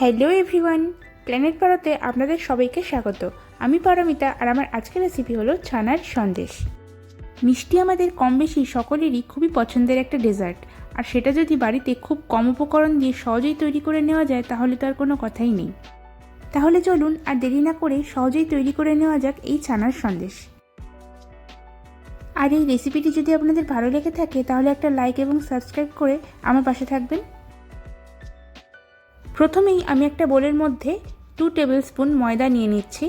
Hello everyone, planet পারোতে আপনাদের সবাইকে স্বাগত। আমি পারমিতা আর আমার আজকের রেসিপি হলো ছানার সন্দেশ। মিষ্টি আমাদের কম বেশি সকলেরই খুবই পছন্দের একটা ডেজার্ট, আর সেটা যদি বাড়িতে খুব কম উপকরণ দিয়ে সহজেই তৈরি করে নেওয়া যায় তাহলে তো আর কোনো কথাই নেই। তাহলে চলুন আর দেরি না করে সহজেই তৈরি করে নেওয়া যাক এই ছানার সন্দেশ। আর এই রেসিপিটি যদি আপনাদের ভালো লেগে থাকে তাহলে একটা লাইক এবং সাবস্ক্রাইব করে আমার পাশে থাকবেন। প্রথমেই আমি একটা বোলের মধ্যে 2 টেবিল স্পুন ময়দা নিয়ে নিচ্ছি।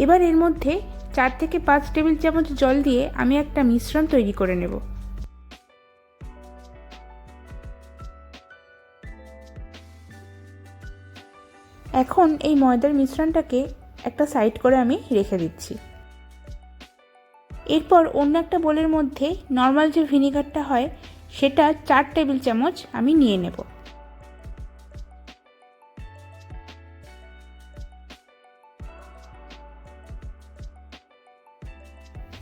এবার এর মধ্যে 4 থেকে 5 টেবিল চামচ জল দিয়ে আমি একটা মিশ্রণ তৈরি করে নেব। এখন এই ময়দার মিশ্রণটাকে একটা সাইড করে আমি রেখে দিচ্ছি। এরপর অন্য একটা বোলের মধ্যে নর্মাল যে ভিনেগারটা হয় সেটা 4 টেবিল চামচ আমি নিয়ে নেব।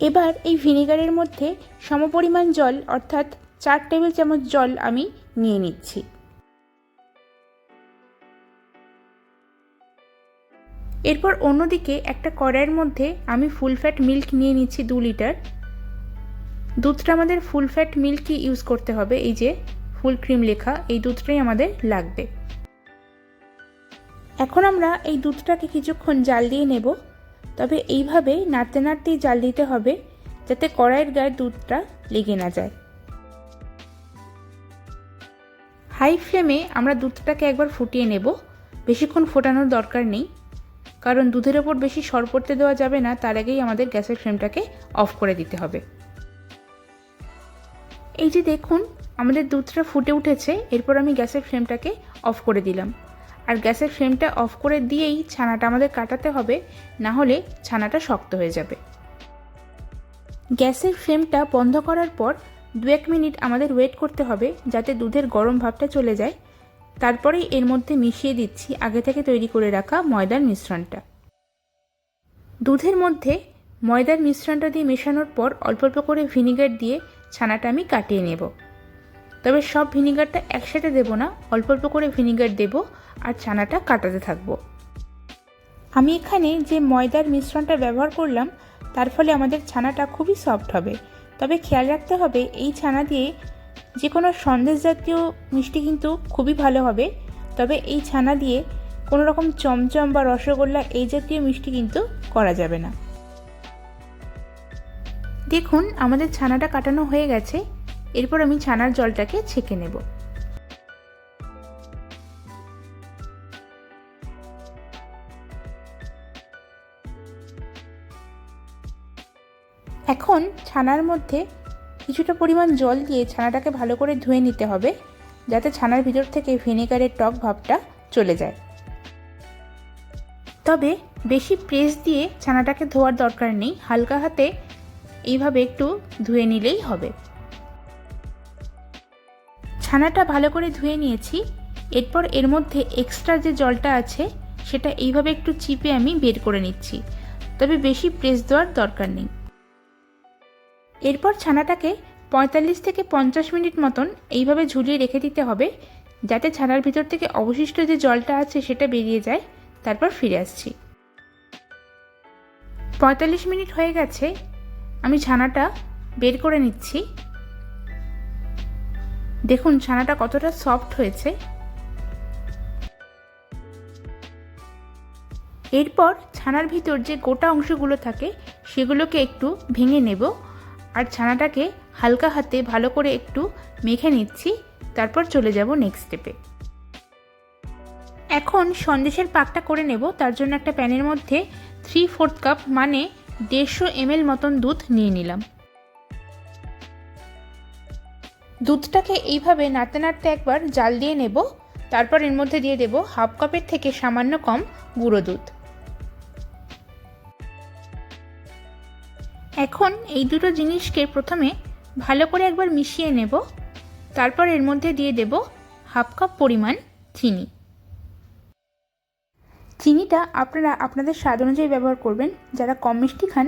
এবার এই ভিনেগারের মধ্যে সমপরিমাণ জল অর্থাৎ 4 টেবিল চামচ জল আমি নিয়ে নিচ্ছি। এরপর অন্যদিকে একটা কড়াইয়ের মধ্যে আমি ফুল ফ্যাট মিল্ক নিয়ে নিচ্ছি 2 লিটার। দুধটা আমাদের ফুল ফ্যাট মিল্কই ইউজ করতে হবে, এই যে ফুল ক্রিম লেখা এই দুধটাই আমাদের লাগবে। এখন আমরা এই দুধটাকে কিছুক্ষণ জাল দিয়ে নেব, তবে এইভাবে নাড়তে নাড়তেই জাল দিতে হবে যাতে কড়াইয়ের গায়ে দুধটা লেগে না যায়। হাই ফ্লেমে আমরা দুধটাকে একবার ফুটিয়ে নেব, বেশিক্ষণ ফোটানোর দরকার নেই, কারণ দুধের ওপর বেশি সর পড়তে দেওয়া যাবে না, তার আগেই আমাদের গ্যাসের ফ্লেমটাকে অফ করে দিতে হবে। এই যে দেখুন আমাদের দুধটা ফুটে উঠেছে, এরপর আমি গ্যাসের ফ্লেমটাকে অফ করে দিলাম। আর গ্যাসের ফ্লেমটা অফ করে দিয়েই ছানাটা আমাদের কাটাতে হবে, না হলে ছানাটা শক্ত হয়ে যাবে। গ্যাসের ফ্লেমটা বন্ধ করার পর 2-1 মিনিট আমাদের ওয়েট করতে হবে যাতে দুধের গরম ভাবটা চলে যায়। তারপরেই এর মধ্যে মিশিয়ে দিচ্ছি আগে থেকে তৈরি করে রাখা ময়দার মিশ্রণটা। দুধের মধ্যে ময়দার মিশ্রণটা দিয়ে মেশানোর পর অল্প অল্প করে ভিনেগার দিয়ে ছানাটা আমি কাটিয়ে নেব। তবে সব ভিনেগারটা একসাথে দেব না, অল্প অল্প করে ভিনেগার দেব আর ছানাটা কাটাতে থাকবো। আমি এখানে যে ময়দার মিশ্রণটা ব্যবহার করলাম তার ফলে আমাদের ছানাটা খুবই সফট হবে। তবে খেয়াল রাখতে হবে এই ছানা দিয়ে যে কোনো সন্দেশ জাতীয় মিষ্টি কিন্তু খুবই ভালো হবে, তবে এই ছানা দিয়ে কোনো রকম চমচম বা রসগোল্লা এই জাতীয় মিষ্টি কিন্তু করা যাবে না। দেখুন আমাদের ছানাটা কাটানো হয়ে গেছে, এরপর আমি ছানার জলটাকে ছেঁকে নেব। এখন ছানার মধ্যে কিছুটা পরিমাণ জল দিয়ে ছানাটাকে ভালো করে ধুয়ে নিতে হবে যাতে ছানার ভিতর থেকে ভিনেগারের টক ভাবটা চলে যায়। তবে বেশি প্রেস দিয়ে ছানাটাকে ধোয়ার দরকার নেই, হালকা হাতে এইভাবে একটু ধুয়ে নিলেই হবে। ছানাটা ভালো করে ধুয়ে নিয়েছি, এরপর এর মধ্যে এক্সট্রা যে জলটা আছে সেটা এইভাবে একটু চিপে আমি বের করে নিচ্ছি, তবে বেশি প্রেস দেওয়ার দরকার নেই। এরপর ছানাটাকে 45 থেকে 50 মিনিট মতন এইভাবে ঝুলিয়ে রেখে দিতে হবে যাতে ছানার ভিতর থেকে অবশিষ্ট যে জলটা আছে সেটা বেরিয়ে যায়। তারপর ফিরে আসছি। 45 মিনিট হয়ে গেছে, আমি ছানাটা বের করে নিচ্ছি। দেখুন ছানাটা কতটা সফট হয়েছে। এরপর ছানার ভিতর যে গোটা অংশগুলো থাকে সেগুলোকে একটু ভেঙে নেব আর ছানাটাকে হালকা হাতে ভালো করে একটু মেখে নিচ্ছি। তারপর চলে যাব নেক্সট স্টেপে। এখন সন্দেশের পাকটা করে নেব, তার জন্য একটা প্যানের মধ্যে 3/4 কাপ মানে 150 ml মতন দুধ নিয়ে নিলাম। দুধটাকে এইভাবে নাড়তে নাড়তে একবার জাল দিয়ে নেব, তারপর এর মধ্যে দিয়ে দেব 1/2 কাপের থেকে সামান্য কম গুঁড়ো দুধ। এখন এই দুটো জিনিসকে প্রথমে ভালো করে একবার মিশিয়ে নেব, তারপর এর মধ্যে দিয়ে দেব 1/2 কাপ পরিমাণ চিনি। চিনিটা আপনারা আপনাদের স্বাদ অনুযায়ী ব্যবহার করবেন। যারা কম মিষ্টি খান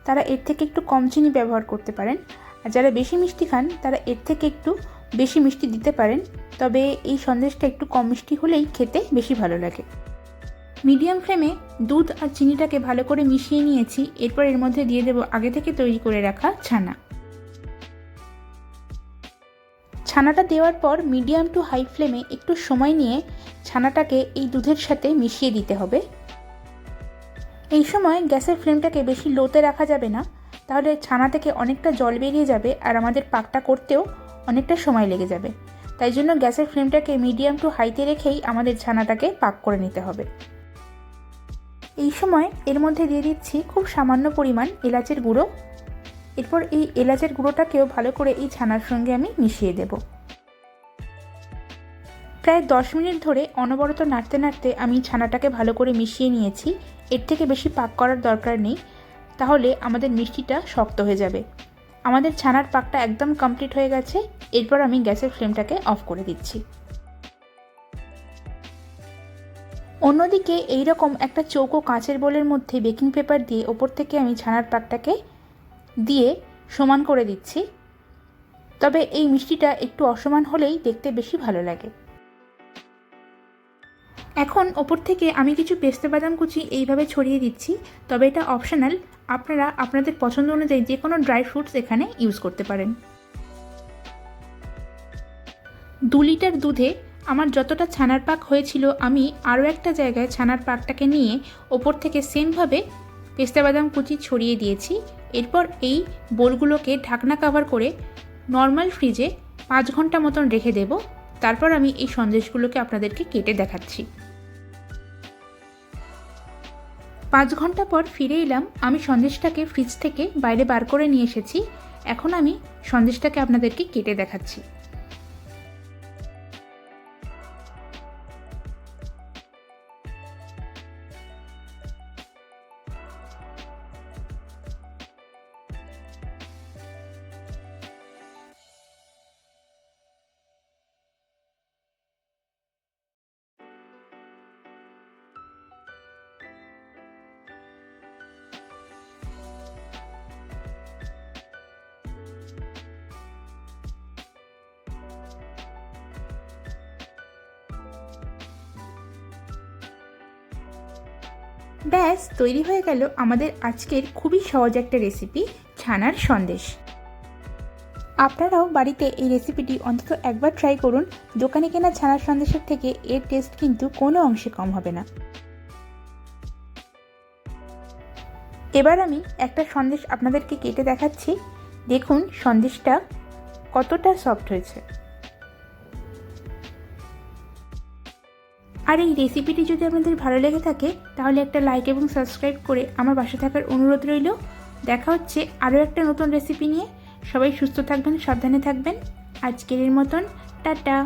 তারা এর থেকে একটু কম চিনি ব্যবহার করতে পারেন, আর যারা বেশি মিষ্টি খান তারা এর থেকে একটু বেশি মিষ্টি দিতে পারেন, তবে এই সন্দেশটা একটু কম মিষ্টি হলেই খেতে বেশি ভালো লাগে। মিডিয়াম ফ্লেমে দুধ আর চিনিটাকে ভালো করে মিশিয়ে নিয়েছি। এরপর এর মধ্যে দিয়ে দেব আগে থেকে তৈরি করে রাখা ছানা। ছানাটা দেওয়ার পর মিডিয়াম টু হাই ফ্লেমে একটু সময় নিয়ে ছানাটাকে এই দুধের সাথে মিশিয়ে দিতে হবে। এই সময় গ্যাসের ফ্লেমটাকে বেশি লোতে রাখা যাবে না, তাহলে ছানা থেকে অনেকটা জল বেরিয়ে যাবে আর আমাদের পাকটা করতেও অনেকটা সময় লেগে যাবে। তাই জন্য গ্যাসের ফ্লেমটাকে মিডিয়াম টু হাইতে রেখেই আমাদের ছানাটাকে পাক করে নিতে হবে। এই সময় এর মধ্যে দিয়ে দিচ্ছি খুব সামান্য পরিমাণ এলাচের গুঁড়ো। এরপর এই এলাচের গুঁড়োটাকেও ভালো করে এই ছানার সঙ্গে আমি মিশিয়ে দেব। প্রায় 10 মিনিট ধরে অনবরত নাড়তে নাড়তে আমি ছানাটাকে ভালো করে মিশিয়ে নিয়েছি। এর থেকে বেশি পাক করার দরকার নেই, তাহলে আমাদের মিষ্টিটা শক্ত হয়ে যাবে। আমাদের ছানার পাকটা একদম কমপ্লিট হয়ে গেছে। এরপর আমি গ্যাসের ফ্লেমটাকে অফ করে দিচ্ছি। অন্যদিকে এইরকম একটা চৌকো কাঁচের বোলের মধ্যে বেকিং পেপার দিয়ে ওপর থেকে আমি ছানার পাকটাকে দিয়ে সমান করে দিচ্ছি। তবে এই মিষ্টিটা একটু অসমান হলেই দেখতে বেশি ভালো লাগে। এখন ওপর থেকে আমি কিছু পেস্তা বাদাম কুচি এইভাবে ছড়িয়ে দিচ্ছি, তবে এটা অপশনাল। আপনারা আপনাদের পছন্দ অনুযায়ী যে কোনো ড্রাই ফ্রুটস এখানে ইউজ করতে পারেন। 2 লিটার দুধে আমার যতটা ছানার পাক হয়েছিল, আমি আরও একটা জায়গায় ছানার পাকটাকে নিয়ে ওপর থেকে সেমভাবে পেস্তা বাদাম কুচি ছড়িয়ে দিয়েছি। এরপর এই বোলগুলোকে ঢাকনা কভার করে নর্মাল ফ্রিজে 5 ঘন্টা মতন রেখে দেব। তারপর আমি এই সন্দেশগুলোকে আপনাদেরকে কেটে দেখাচ্ছি। 5 ঘন্টা পর ফিরে এলাম। আমি সন্দেশটাকে ফ্রিজ থেকে বাইরে বার করে নিয়ে এসেছি। এখন আমি সন্দেশটাকে আপনাদেরকে কেটে দেখাচ্ছি। ব্যাস তৈরি হয়ে গেল আমাদের আজকের খুবই সহজ একটা রেসিপি, ছানার সন্দেশ। আপনারাও বাড়িতে এই রেসিপিটি অন্তত একবার ট্রাই করুন। দোকানে কেনা ছানার সন্দেশের থেকে এর টেস্ট কিন্তু কোনো অংশে কম হবে না। এবার আমি একটা সন্দেশ আপনাদেরকে কেটে দেখাচ্ছি। দেখুন সন্দেশটা কতটা সফট হয়েছে। আর এই রেসিপিটি যদি আপনাদের ভালো লেগে থাকে তাহলে একটা লাইক এবং সাবস্ক্রাইব করে আমার পাশে থাকার অনুরোধ রইল। দেখা হচ্ছে আরও একটা নতুন রেসিপি নিয়ে। সবাই সুস্থ থাকবেন, সাবধানে থাকবেন। আজকের মতন টাটা।